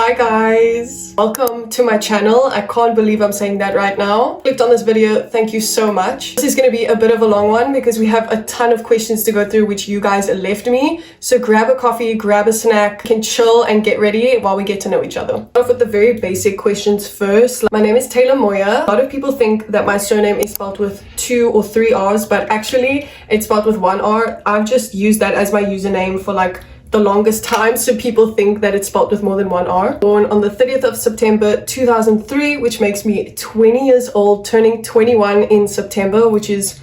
Hi guys, welcome to my channel. I can't believe I'm saying that right now. Clicked on this video, thank you so much. This is going to be a bit of a long one because we have a ton of questions to go through which you guys left me. So grab a coffee, grab a snack, can chill and get ready while we get to know each other. Start off with the very basic questions first. My name is Taylor Moya. A lot of people think that my surname is spelled with 2 or 3 R's, but actually it's spelled with 1 R. I've just used that as my username for like the longest time, so people think that it's spelled with more than 1 R. Born on the 30th of September 2003, which makes me 20 years old, turning 21 in September, which is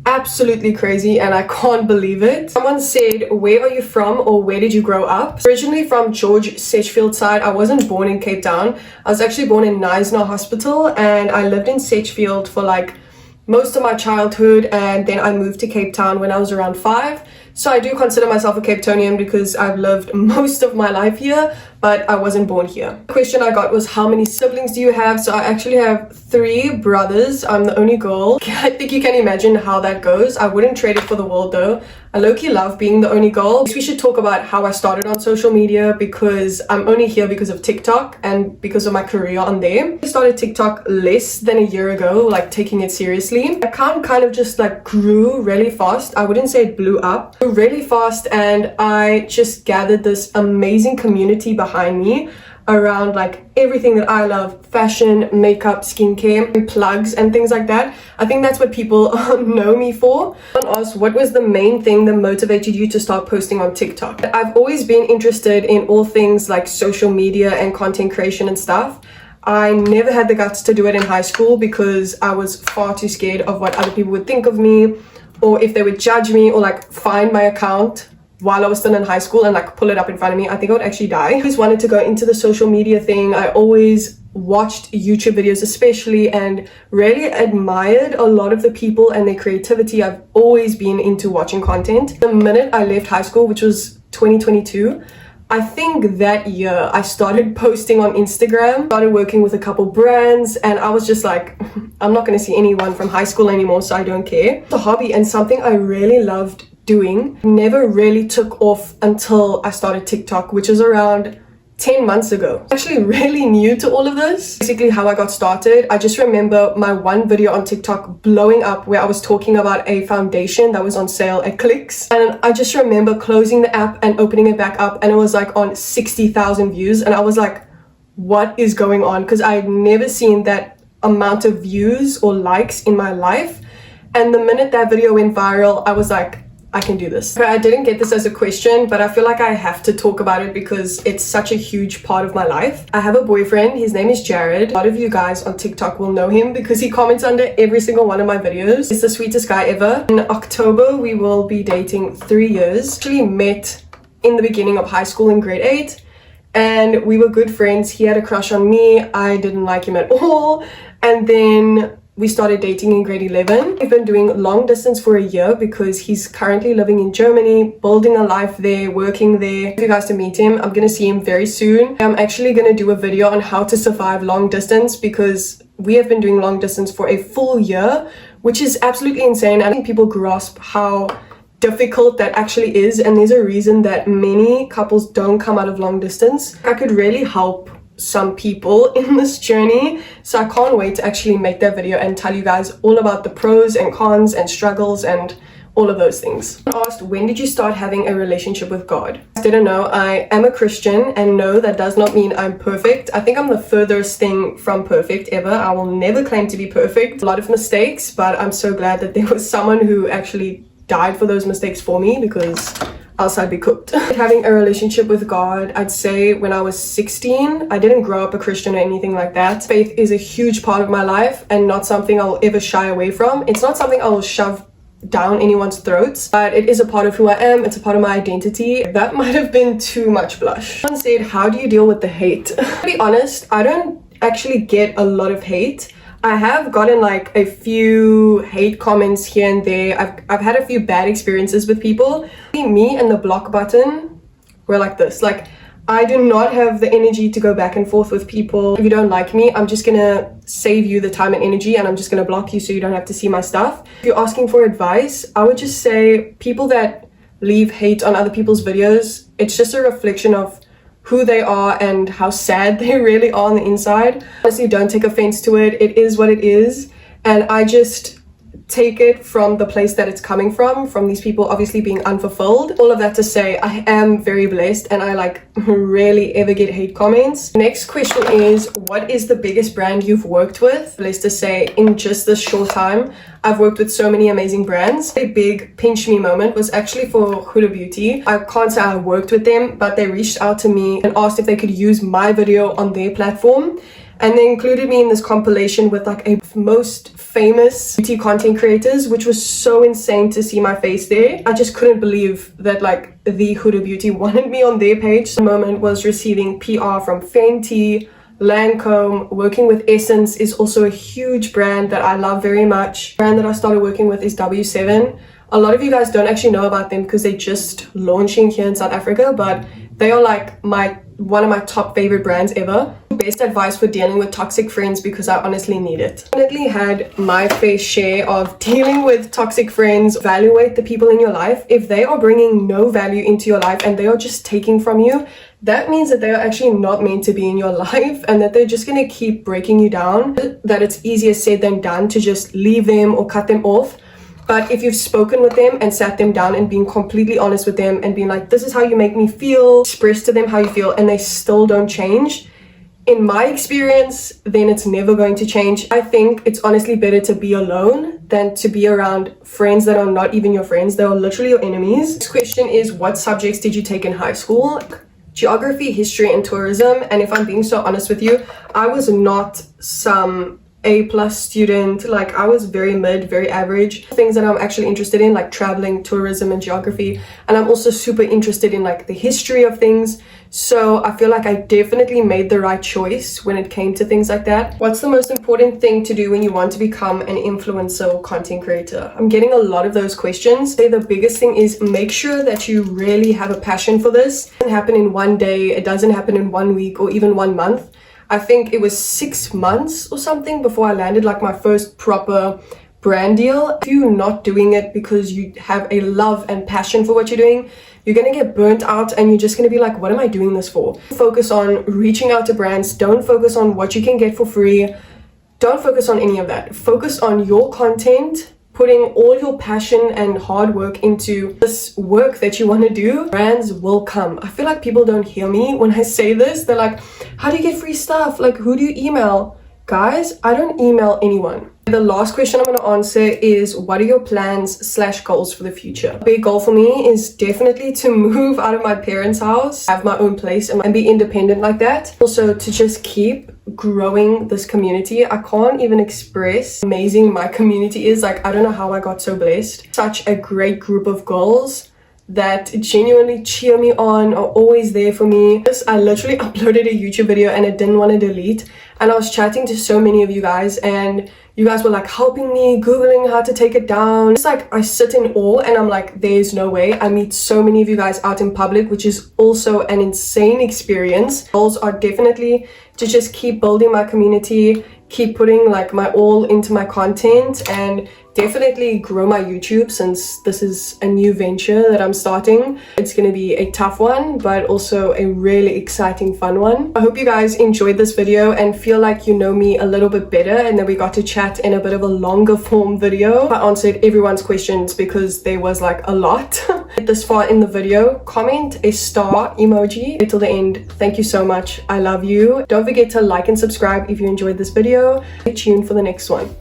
absolutely crazy and I can't believe it. Someone said, where are you from or where did you grow up? Originally from George Sedgefield side. I wasn't born in Cape Town. I was actually born in Knysna Hospital and I lived in Sedgefield for like most of my childhood, and then I moved to Cape Town when I was around 5. So I do consider myself a Cape Townian because I've lived most of my life here, but I wasn't born here. The question I got was, how many siblings do you have? So I actually have 3 brothers. I'm the only girl. I think you can imagine how that goes. I wouldn't trade it for the world though. I low-key love being the only girl. We should talk about how I started on social media because I'm only here because of TikTok and because of my career on there. I started TikTok less than a year ago, like taking it seriously. The account kind of just like grew really fast. I wouldn't say it blew up. It grew really fast and I just gathered this amazing community behind me around like everything that I love: fashion, makeup, skincare, and plugs and things like that. I think that's what people know me for. Someone asked, what was the main thing that motivated you to start posting on TikTok? I've always been interested in all things like social media and content creation and stuff. I never had the guts to do it in high school because I was far too scared of what other people would think of me, or if they would judge me or like find my account while I was still in high school and like pull it up in front of me. I think I would actually die. I always wanted to go into the social media thing. I always watched YouTube videos especially and really admired a lot of the people and their creativity. I've always been into watching content. The minute I left high school, which was 2022, I think that year I started posting on Instagram, started working with a couple brands, and I was just like, I'm not going to see anyone from high school anymore, so I don't care. It's a hobby and something I really loved doing. Never really took off until I started TikTok, which was around 10 months ago. Actually really new to all of this. Basically how I got started, I just remember my one video on TikTok blowing up where I was talking about a foundation that was on sale at Clicks, and I just remember closing the app and opening it back up and it was like on 60,000 views, and I was like, what is going on? Because I had never seen that amount of views or likes in my life. And the minute that video went viral, I was like, I can do this. I didn't get this as a question, but I feel like I have to talk about it because it's such a huge part of my life. I have a boyfriend. His name is Jared. A lot of you guys on TikTok will know him because he comments under every single one of my videos. He's the sweetest guy ever. In October, we will be dating 3 years. Actually met in the beginning of high school in grade 8 and we were good friends. He had a crush on me. I didn't like him at all. And then we started dating in grade 11. We've been doing long distance for a year because he's currently living in Germany, building a life there, working there. For you guys to meet him, I'm gonna see him very soon. I'm actually gonna do a video on how to survive long distance because we have been doing long distance for a full year, which is absolutely insane. I don't think people grasp how difficult that actually is, and there's a reason that many couples don't come out of long distance. I could really help some people in this journey, so I can't wait to actually make that video and tell you guys all about the pros and cons and struggles and all of those things. I asked, when did you start having a relationship with God? I didn't know. I am a Christian, and no, that does not mean I'm perfect. I think I'm the furthest thing from perfect ever. I will never claim to be perfect. A lot of mistakes, but I'm so glad that there was someone who actually died for those mistakes for me, because else I'd be cooked. Having a relationship with God, I'd say when I was 16. I didn't grow up a Christian or anything like that. Faith is a huge part of my life and not something I'll ever shy away from. It's not something I will shove down anyone's throats, but it is a part of who I am. It's a part of my identity. That might have been too much blush. Someone said, how do you deal with the hate? To be honest, I don't actually get a lot of hate. I have gotten like a few hate comments here and there. I've had a few bad experiences with people. Me and the block button were like this. Like, I do not have the energy to go back and forth with people. If you don't like me, I'm just gonna save you the time and energy and I'm just gonna block you so you don't have to see my stuff. If you're asking for advice, I would just say people that leave hate on other people's videos, it's just a reflection of who they are and how sad they really are on the inside. Honestly, don't take offense to it. It is what it is. And I just take it from the place that it's coming from these people obviously being unfulfilled. All of that to say, I am very blessed and I like rarely ever get hate comments. Next question is, what is the biggest brand you've worked with? Blessed to say, in just this short time, I've worked with so many amazing brands. A big pinch me moment was actually for Huda Beauty. I can't say I worked with them, but they reached out to me and asked if they could use my video on their platform. And they included me in this compilation with like a most famous beauty content creators, which was so insane to see my face there. I just couldn't believe that like the Huda Beauty wanted me on their page. The moment was receiving PR from Fenty, Lancome. Working with Essence is also a huge brand that I love very much. The brand that I started working with is W7. A lot of you guys don't actually know about them because they're just launching here in South Africa, but they are like one of my top favorite brands ever. Best advice for dealing with toxic friends, because I honestly need it. Definitely had my fair share of dealing with toxic friends. Evaluate the people in your life. If they are bringing no value into your life and they are just taking from you, that means that they are actually not meant to be in your life and that they're just going to keep breaking you down. That it's easier said than done to just leave them or cut them off. But if you've spoken with them and sat them down and been completely honest with them and been like, this is how you make me feel, express to them how you feel, and they still don't change, in my experience, then it's never going to change. I think it's honestly better to be alone than to be around friends that are not even your friends. They are literally your enemies. This question is, what subjects did you take in high school? Geography, history, and tourism. And if I'm being so honest with you, I was not some A+ student. Like, I was very mid, very average. Things that I'm actually interested in, like traveling, tourism, and geography. And I'm also super interested in like the history of things. So I feel like I definitely made the right choice when it came to things like that. What's the most important thing to do when you want to become an influencer or content creator? I'm getting a lot of those questions. The biggest thing is make sure that you really have a passion for this. It doesn't happen in one day. It doesn't happen in 1 week or even 1 month. I think it was 6 months or something before I landed like my first proper brand deal. If you're not doing it because you have a love and passion for what you're doing, you're gonna get burnt out and you're just gonna be like, what am I doing this for? Focus on reaching out to brands. Don't focus on what you can get for free. Don't focus on any of that. Focus on your content, putting all your passion and hard work into this work that you want to do. Brands will come. I feel like people don't hear me when I say this. They're like, how do you get free stuff? Like, who do you email? Guys, I don't email anyone. The last question I'm going to answer is, what are your plans/goals for the future? A big goal for me is definitely to move out of my parents' house, have my own place and be independent like that. Also to just keep growing this community. I can't even express how amazing my community is. Like, I don't know how I got so blessed. Such a great group of girls that genuinely cheer me on, are always there for me. I literally uploaded a YouTube video and I didn't want to delete, and I was chatting to so many of you guys and you guys were like helping me, googling how to take it down. It's like I sit in awe and I'm like, there's no way. I meet so many of you guys out in public, which is also an insane experience. Goals are definitely to just keep building my community, keep putting like my all into my content, and definitely grow my YouTube, since this is a new venture that I'm starting. It's going to be a tough one, but also a really exciting, fun one. I hope you guys enjoyed this video and feel like you know me a little bit better, and that we got to chat in a bit of a longer form video. I answered everyone's questions because there was like a lot. This far in the video, comment a star emoji till the end. Thank you so much. I love you. Don't forget to like and subscribe if you enjoyed this video. Stay tuned for the next one.